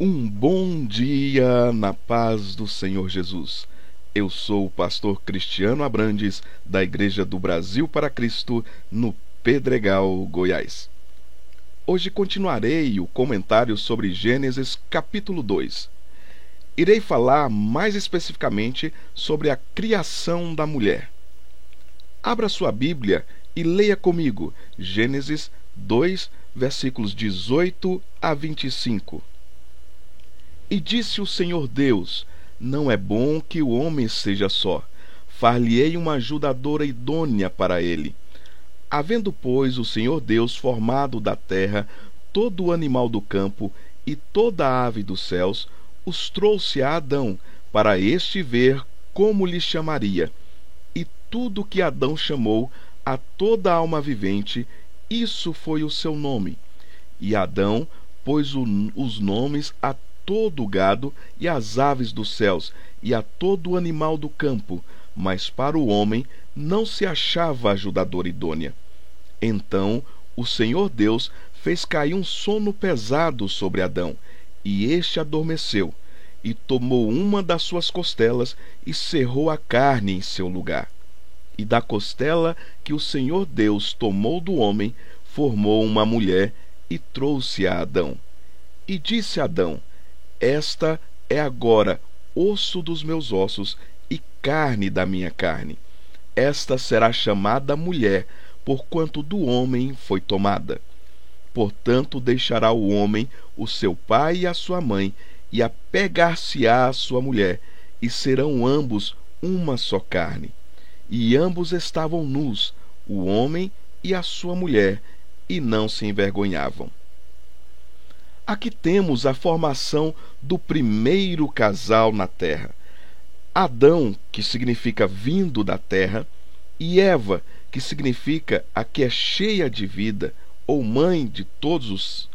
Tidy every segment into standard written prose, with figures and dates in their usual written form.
Um bom dia na paz do Senhor Jesus. Eu sou o pastor Cristiano Abrandes, da Igreja do Brasil para Cristo, no Pedregal, Goiás. Hoje continuarei o comentário sobre Gênesis capítulo 2. Irei falar mais especificamente sobre a criação da mulher. Abra sua Bíblia e leia comigo Gênesis 2, versículos 18 a 25. E disse o Senhor Deus: não é bom que o homem seja só. Far-lhe-ei uma ajudadora idônea para ele. Havendo, pois, o Senhor Deus formado da terra todo o animal do campo e toda a ave dos céus, os trouxe a Adão, para este ver como lhe chamaria. E tudo que Adão chamou a toda alma vivente, isso foi o seu nome. E Adão pôs os nomes a todo o gado e às aves dos céus e a todo o animal do campo, mas para o homem não se achava ajudadora idônea. Então o Senhor Deus fez cair um sono pesado sobre Adão, e este adormeceu, e tomou uma das suas costelas e cerrou a carne em seu lugar. E da costela que o Senhor Deus tomou do homem, formou uma mulher e trouxe a Adão. E disse Adão: esta é agora osso dos meus ossos e carne da minha carne. Esta será chamada mulher, porquanto do homem foi tomada. Portanto deixará o homem o seu pai e a sua mãe, e apegar-se-á à sua mulher, e serão ambos uma só carne. E ambos estavam nus, o homem e a sua mulher, e não se envergonhavam. Aqui temos a formação do primeiro casal na terra. Adão, que significa vindo da terra, e Eva, que significa a que é cheia de vida, ou mãe de todos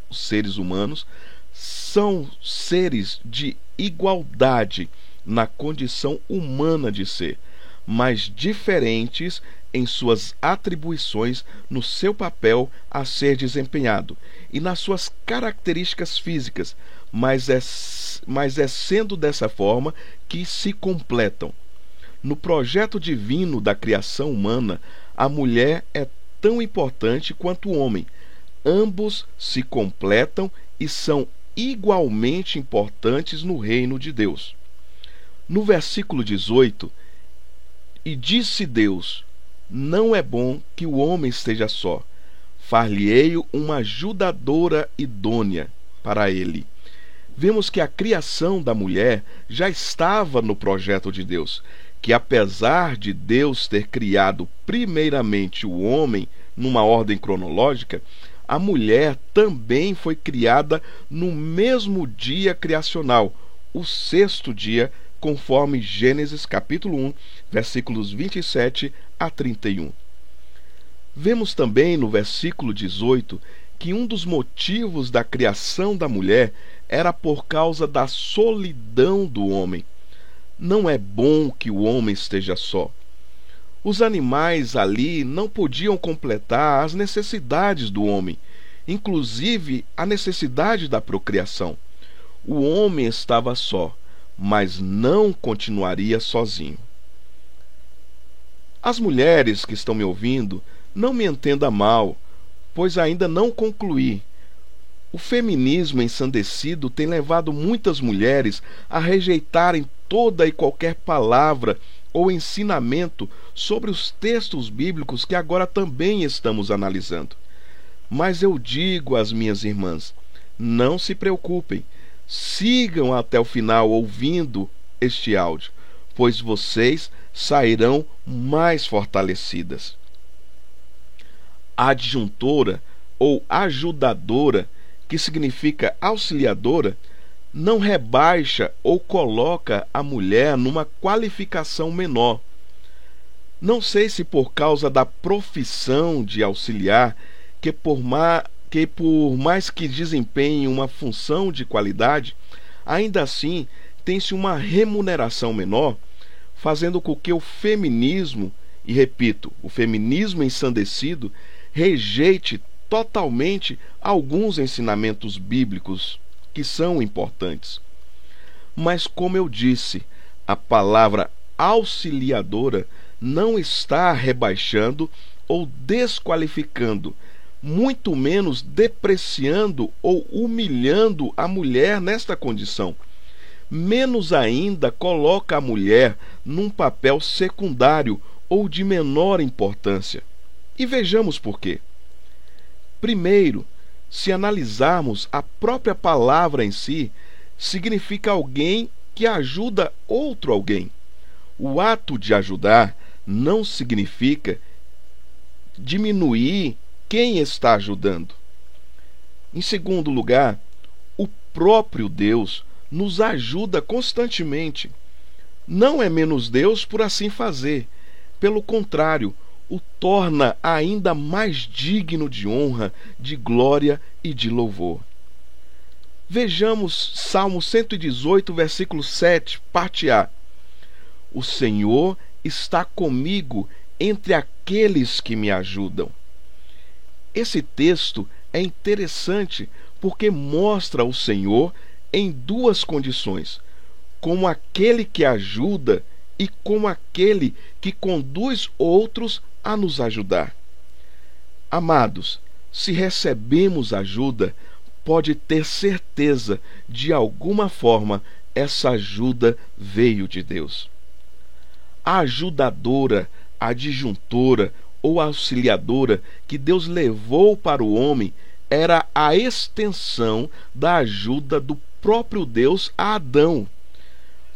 os seres humanos, são seres de igualdade na condição humana de ser, mas diferentes em suas atribuições, no seu papel a ser desempenhado e nas suas características físicas, mas é sendo dessa forma que se completam. No projeto divino da criação humana, a mulher é tão importante quanto o homem. Ambos se completam e são igualmente importantes no reino de Deus. No versículo 18, e disse Deus: não é bom que o homem esteja só. Far-lhe-ei uma ajudadora idônea para ele. Vemos que a criação da mulher já estava no projeto de Deus, que apesar de Deus ter criado primeiramente o homem numa ordem cronológica, a mulher também foi criada no mesmo dia criacional, o sexto dia, conforme Gênesis capítulo 1, versículos 27 a 31. Vemos também no versículo 18 que um dos motivos da criação da mulher era por causa da solidão do homem. Não é bom que o homem esteja só. Os animais ali não podiam completar as necessidades do homem, inclusive a necessidade da procriação. O homem estava só, mas não continuaria sozinho. As mulheres que estão me ouvindo, não me entenda mal, pois ainda não concluí. O feminismo ensandecido tem levado muitas mulheres a rejeitarem toda e qualquer palavra ou ensinamento sobre os textos bíblicos que agora também estamos analisando. Mas eu digo às minhas irmãs: não se preocupem, sigam até o final ouvindo este áudio, pois vocês sairão mais fortalecidas. A adjuntora ou ajudadora, que significa auxiliadora, não rebaixa ou coloca a mulher numa qualificação menor. Não sei se por causa da profissão de auxiliar, que por mais que desempenhe uma função de qualidade, ainda assim tem-se uma remuneração menor, fazendo com que o feminismo, e repito, o feminismo ensandecido, rejeite totalmente alguns ensinamentos bíblicos que são importantes. Mas, como eu disse, a palavra auxiliadora não está rebaixando ou desqualificando, muito menos depreciando ou humilhando a mulher nesta condição. Menos ainda coloca a mulher num papel secundário ou de menor importância. E vejamos por quê. Primeiro, se analisarmos a própria palavra em si, significa alguém que ajuda outro alguém. O ato de ajudar não significa diminuir quem está ajudando. Em segundo lugar, o próprio Deus nos ajuda constantemente. Não é menos Deus por assim fazer. Pelo contrário, o torna ainda mais digno de honra, de glória e de louvor. Vejamos Salmo 118, versículo 7, parte A. O Senhor está comigo entre aqueles que me ajudam. Esse texto é interessante porque mostra o Senhor em duas condições: como aquele que ajuda e como aquele que conduz outros a nos ajudar. Amados, se recebemos ajuda, pode ter certeza, de alguma forma, essa ajuda veio de Deus. A ajudadora, adjuntora ou auxiliadora que Deus levou para o homem era a extensão da ajuda do próprio Deus a Adão.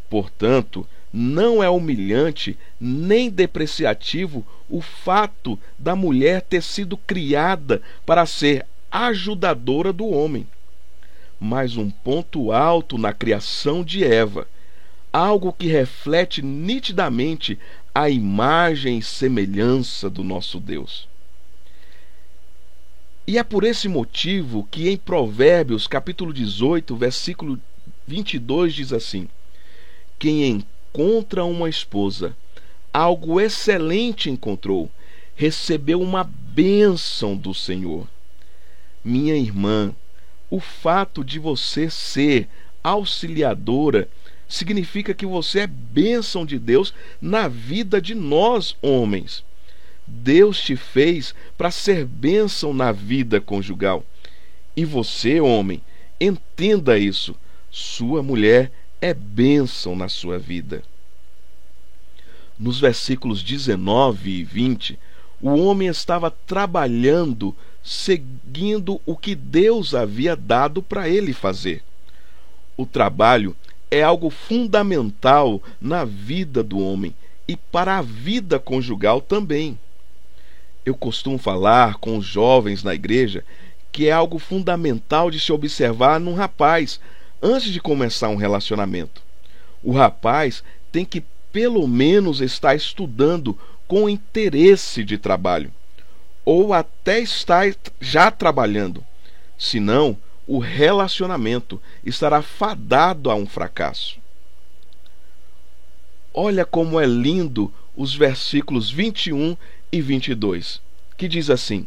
Portanto, não é humilhante nem depreciativo o fato da mulher ter sido criada para ser ajudadora do homem. Mas um ponto alto na criação de Eva, algo que reflete nitidamente a imagem e semelhança do nosso Deus. E é por esse motivo que em Provérbios, capítulo 18, versículo 22, diz assim: quem encontra uma esposa, algo excelente encontrou, recebeu uma bênção do Senhor. Minha irmã, o fato de você ser auxiliadora significa que você é bênção de Deus na vida de nós, homens. Deus te fez para ser bênção na vida conjugal. E você, homem, entenda isso. Sua mulher é bênção na sua vida. Nos versículos 19 e 20, o homem estava trabalhando, seguindo o que Deus havia dado para ele fazer. O trabalho é algo fundamental na vida do homem e para a vida conjugal também. Eu costumo falar com os jovens na igreja que é algo fundamental de se observar num rapaz antes de começar um relacionamento. O rapaz tem que pelo menos estar estudando com interesse de trabalho, ou até estar já trabalhando. Senão, o relacionamento estará fadado a um fracasso. Olha como é lindo os versículos 21 e 22, que diz assim: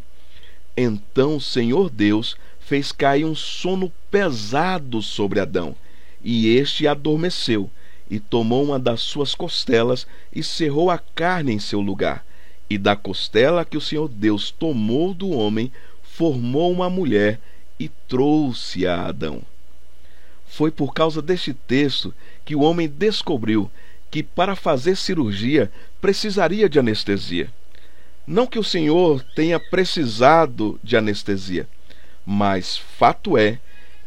então o Senhor Deus fez cair um sono pesado sobre Adão, e este adormeceu, e tomou uma das suas costelas e cerrou a carne em seu lugar. E da costela que o Senhor Deus tomou do homem, formou uma mulher e trouxe a Adão. Foi por causa deste texto que o homem descobriu que para fazer cirurgia precisaria de anestesia. Não que o Senhor tenha precisado de anestesia, mas fato é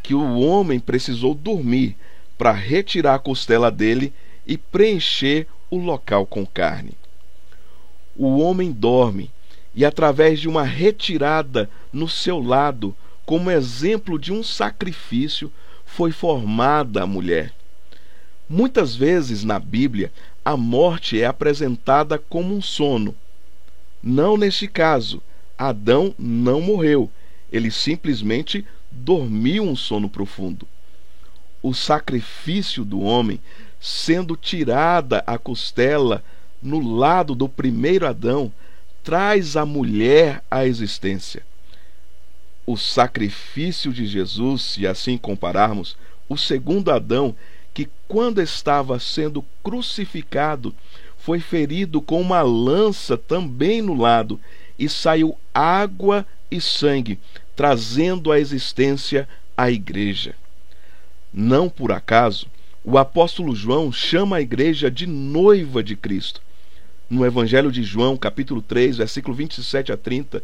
que o homem precisou dormir para retirar a costela dele e preencher o local com carne. O homem dorme e, através de uma retirada no seu lado, como exemplo de um sacrifício, foi formada a mulher. Muitas vezes na Bíblia, a morte é apresentada como um sono. Não neste caso. Adão não morreu, ele simplesmente dormiu um sono profundo. O sacrifício do homem, sendo tirada a costela no lado do primeiro Adão, traz a mulher à existência. o sacrifício de Jesus, se assim compararmos, o segundo Adão, que quando estava sendo crucificado, foi ferido com uma lança também no lado, e saiu água e sangue, trazendo à existência a igreja. Não por acaso, o apóstolo João chama a igreja de noiva de Cristo. No Evangelho de João, capítulo 3, versículo 27 a 30,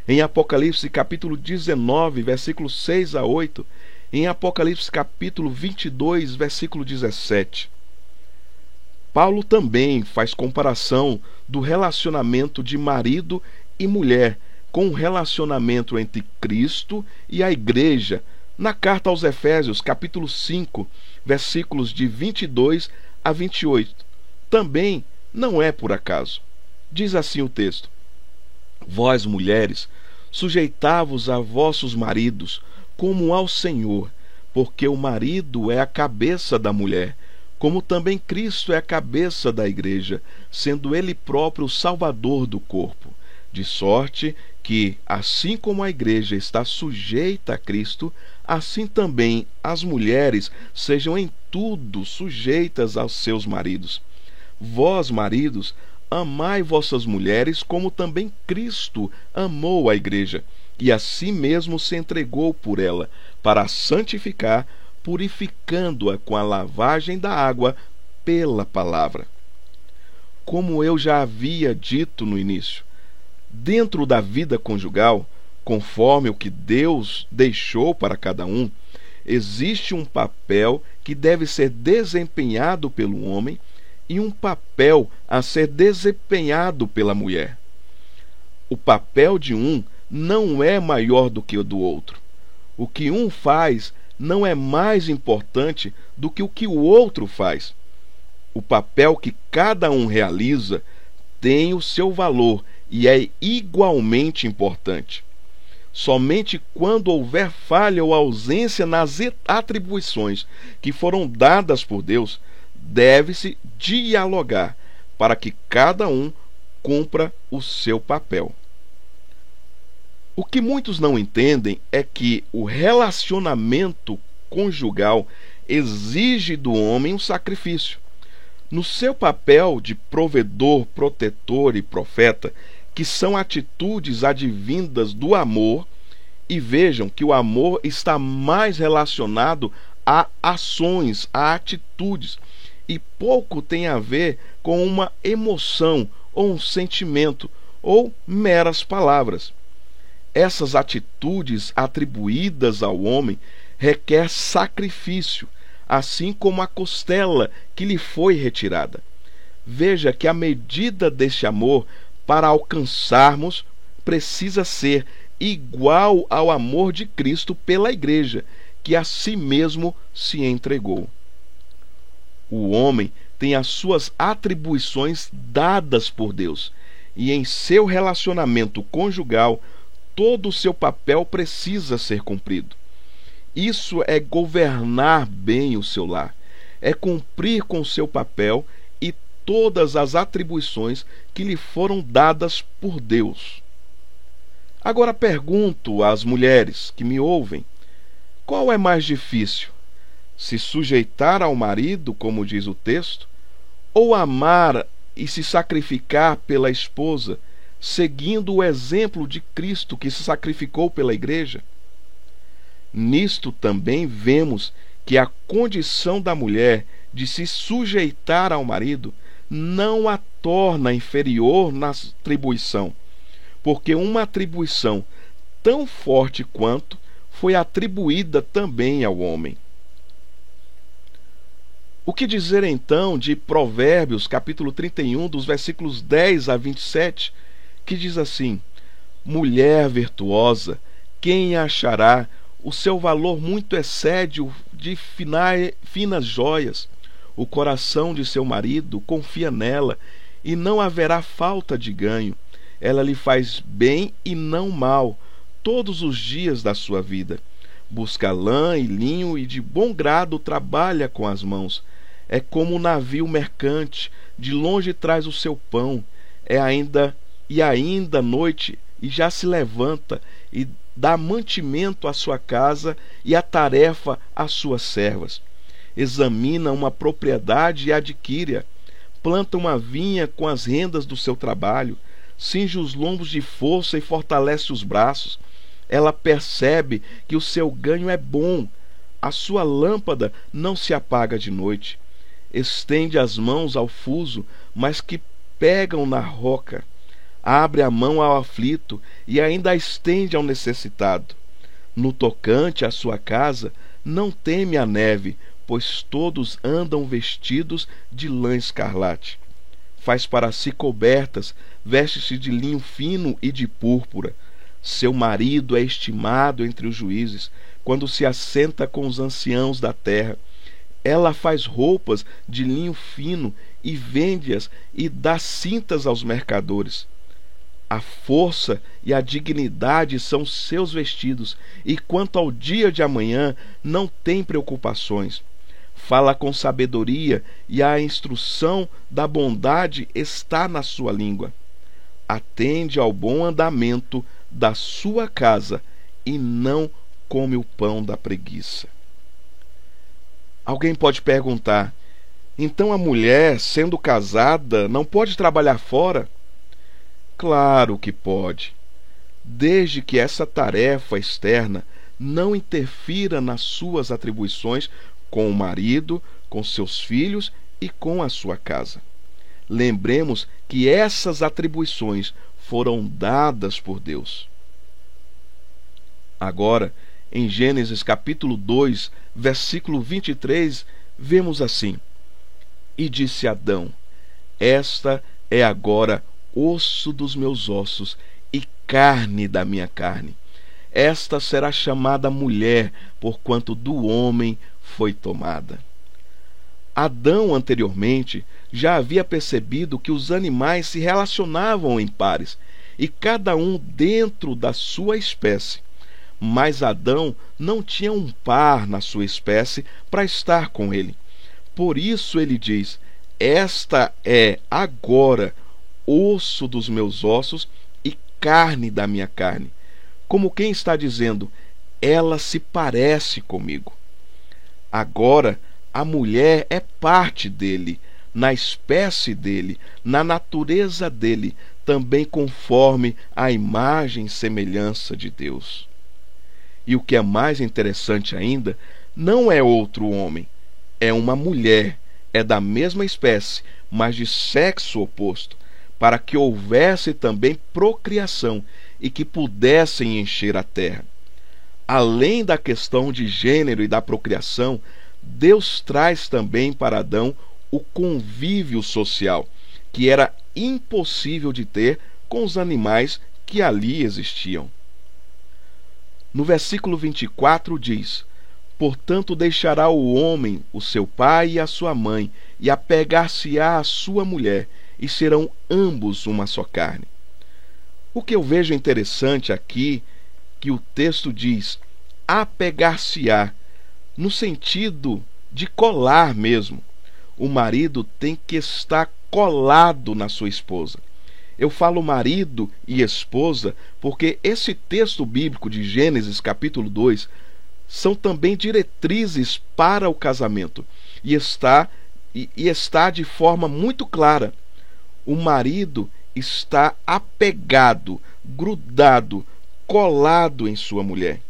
em Apocalipse, capítulo 19, versículos 6 a 8, em Apocalipse, capítulo 22, versículo 17. Paulo também faz comparação do relacionamento de marido e mulher com o relacionamento entre Cristo e a igreja, na carta aos Efésios, capítulo 5, versículos de 22 a 28. Também não é por acaso. Diz assim o texto: Vós, mulheres, sujeitai-vos a vossos maridos, como ao Senhor, porque o marido é a cabeça da mulher, como também Cristo é a cabeça da igreja, sendo ele próprio o salvador do corpo. De sorte que, assim como a igreja está sujeita a Cristo, assim também as mulheres sejam em tudo sujeitas aos seus maridos. Vós, maridos, amai vossas mulheres, como também Cristo amou a igreja, e a si mesmo se entregou por ela, para a santificar, purificando-a com a lavagem da água pela palavra. Como eu já havia dito no início, dentro da vida conjugal, conforme o que Deus deixou para cada um, existe um papel que deve ser desempenhado pelo homem e um papel a ser desempenhado pela mulher. O papel de um não é maior do que o do outro. O que um faz não é mais importante do que o outro faz. O papel que cada um realiza tem o seu valor e é igualmente importante. Somente quando houver falha ou ausência nas atribuições que foram dadas por Deus, deve-se dialogar para que cada um cumpra o seu papel. O que muitos não entendem é que o relacionamento conjugal exige do homem um sacrifício. No seu papel de provedor, protetor e profeta, que são atitudes advindas do amor, e vejam que o amor está mais relacionado a ações, a atitudes, e pouco tem a ver com uma emoção ou um sentimento ou meras palavras. Essas atitudes atribuídas ao homem requer sacrifício, assim como a costela que lhe foi retirada. Veja que a medida deste amor para alcançarmos precisa ser igual ao amor de Cristo pela igreja, que a si mesmo se entregou. O homem tem as suas atribuições dadas por Deus, e em seu relacionamento conjugal, todo o seu papel precisa ser cumprido. Isso é governar bem o seu lar, é cumprir com o seu papel e todas as atribuições que lhe foram dadas por Deus. Agora pergunto às mulheres que me ouvem: qual é mais difícil? Se sujeitar ao marido, como diz o texto, ou amar e se sacrificar pela esposa, seguindo o exemplo de Cristo que se sacrificou pela igreja? Nisto também vemos que a condição da mulher de se sujeitar ao marido não a torna inferior na atribuição, porque uma atribuição tão forte quanto foi atribuída também ao homem. O que dizer então de Provérbios, capítulo 31, dos versículos 10 a 27, que diz assim: Mulher virtuosa, quem a achará? O seu valor muito excede o de finas joias. O coração de seu marido confia nela, e não haverá falta de ganho. Ela lhe faz bem e não mal, todos os dias da sua vida. Busca lã e linho e de bom grado trabalha com as mãos. É como um navio mercante, de longe traz o seu pão. Ainda noite, e já se levanta, e dá mantimento à sua casa e a tarefa às suas servas. Examina uma propriedade e adquire-a. Planta uma vinha com as rendas do seu trabalho. Cinge os lombos de força e fortalece os braços. Ela percebe que o seu ganho é bom. A sua lâmpada não se apaga de noite. Estende as mãos ao fuso, mas que pegam na roca. Abre a mão ao aflito e ainda a estende ao necessitado. No tocante à sua casa, não teme a neve, pois todos andam vestidos de lã escarlate. Faz para si cobertas, veste-se de linho fino e de púrpura. Seu marido é estimado entre os juízes, quando se assenta com os anciãos da terra. Ela faz roupas de linho fino e vende-as e dá cintas aos mercadores. A força e a dignidade são seus vestidos, e quanto ao dia de amanhã não tem preocupações. Fala com sabedoria, e a instrução da bondade está na sua língua. Atende ao bom andamento da sua casa, e não come o pão da preguiça. Alguém pode perguntar: então a mulher, sendo casada, não pode trabalhar fora? Claro que pode, desde que essa tarefa externa não interfira nas suas atribuições com o marido, com seus filhos e com a sua casa. Lembremos que essas atribuições foram dadas por Deus. Agora, em Gênesis capítulo 2, versículo 23, vemos assim: E disse Adão: Esta é agora osso dos meus ossos e carne da minha carne. Esta será chamada mulher, porquanto do homem foi tomada. Adão, anteriormente, já havia percebido que os animais se relacionavam em pares, e cada um dentro da sua espécie. Mas Adão não tinha um par na sua espécie para estar com ele. Por isso ele diz: Esta é agora osso dos meus ossos e carne da minha carne. Como quem está dizendo: ela se parece comigo. Agora a mulher é parte dele, na espécie dele, na natureza dele, também conforme a imagem e semelhança de Deus. E o que é mais interessante ainda, não é outro homem, é uma mulher, é da mesma espécie, mas de sexo oposto, para que houvesse também procriação e que pudessem encher a terra. Além da questão de gênero e da procriação, Deus traz também para Adão o convívio social, que era impossível de ter com os animais que ali existiam. No versículo 24 diz: Portanto deixará o homem o seu pai e a sua mãe, e apegar-se-á à sua mulher, e serão ambos uma só carne. O que eu vejo interessante aqui, que o texto diz apegar-se-á, no sentido de colar mesmo. O marido tem que estar colado na sua esposa. Eu falo marido e esposa porque esse texto bíblico de Gênesis capítulo 2 são também diretrizes para o casamento, e está de forma muito clara. O marido está apegado, grudado, colado em sua mulher,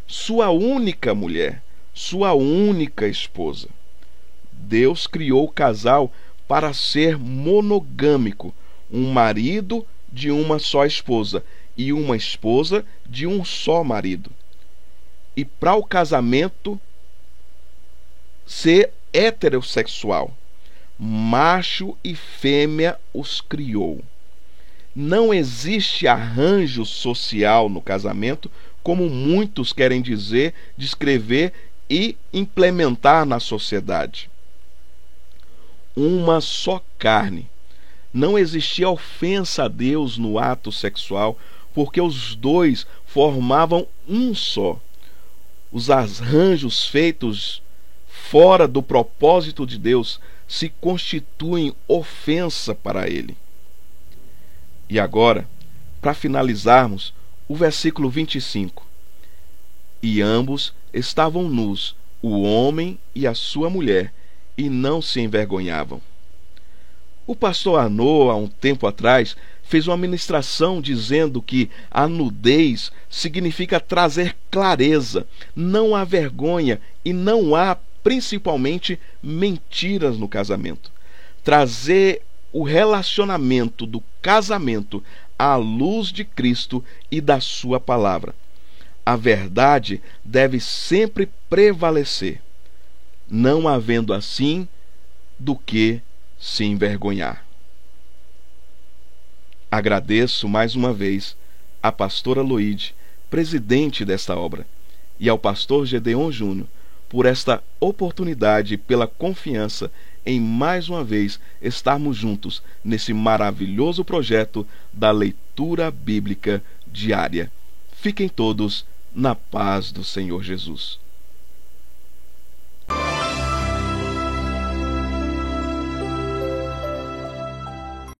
sua única mulher, sua única esposa. Deus criou o casal para ser monogâmico, um marido de uma só esposa e uma esposa de um só marido. E para o casamento ser heterossexual, macho e fêmea os criou. Não existe arranjo social no casamento, como muitos querem dizer, descrever e implementar na sociedade. Uma só carne. Não existia ofensa a Deus no ato sexual, porque os dois formavam um só. Os arranjos feitos fora do propósito de Deus se constituem ofensa para ele. E agora, para finalizarmos, o versículo 25. E ambos estavam nus, o homem e a sua mulher, e não se envergonhavam. O pastor Arnaud, há um tempo atrás, fez uma ministração dizendo que a nudez significa trazer clareza, não há vergonha e não há, principalmente, mentiras no casamento. Trazer o relacionamento do casamento à luz de Cristo e da sua palavra. A verdade deve sempre prevalecer, não havendo assim do que se envergonhar. Agradeço mais uma vez à pastora Loide, presidente desta obra, e ao pastor Gedeon Júnior por esta oportunidade e pela confiança em mais uma vez estarmos juntos nesse maravilhoso projeto da leitura bíblica diária. Fiquem todos na paz do Senhor Jesus.